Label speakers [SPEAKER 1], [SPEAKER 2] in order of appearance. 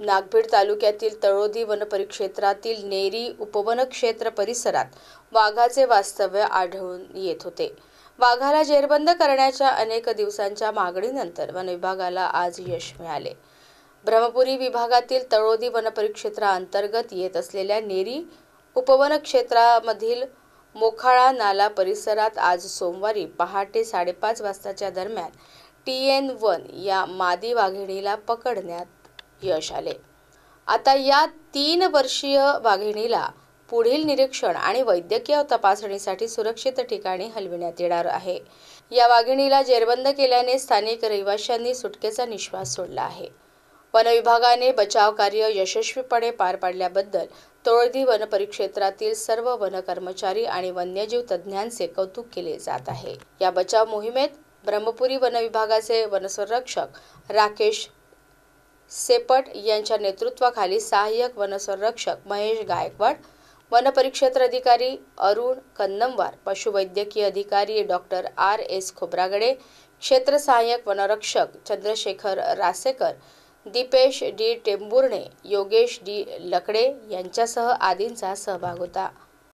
[SPEAKER 1] नागभीड तालुक्यातील तळोदी वनपरिक्षेत्रातील नेरी उपवनक्षेत्र परिसरात वाघाचे वास्तव्य आढळून येत होते। वाघाला जेरबंद करण्याच्या अनेक दिवसांच्या मागणीनंतर वनविभागाला आज यश मिळाले। ब्रह्मपुरी विभागातील तळोदी वनपरिक्षेत्राअंतर्गत येत असलेल्या नेरी उपवनक्षेत्रामधील मोखाळा नाला परिसरात आज सोमवारी पहाटे 5:30 वाजताच्या दरम्यान TN1 या मादी वाघिणीला पकडण्यात यश आले। आता या 3 वर्षीय वाघिणीला पुढील निरीक्षण आणि वैद्यकीय तपासणीसाठी सुरक्षित ठिकाणी हलविण्यात येणार आहे। या वाघिणीला जेरबंद केल्याने स्थानिक रहिवाशांनी सुटकेचा निश्वास सोडला आहे। वनविभागाने बचाव कार्य यशस्वीपणे पार पाडल्याबद्दल तळोदी वनपरिक्षेत्रातील सर्व वन कर्मचारी आणि वन्यजीव तज्ज्ञांचे कौतुक केले जात आहे। या बचाव मोहिमेत ब्रह्मपुरी वनविभागाचे वनसंरक्षक राकेश सेपट यांच्या नेतृत्वाखाली सहाय्यक वनसंरक्षक महेश गायकवाड, वनपरिक्षेत्र अधिकारी अरुण कन्नमवार, पशुवैद्यकीय अधिकारी डॉक्टर RS खोब्रागडे, क्षेत्र सहाय्यक वनरक्षक चंद्रशेखर रासेकर, दीपेश D टेंभुर्णे, योगेश D लकडे यांच्यासह आदींचा सहभाग होता।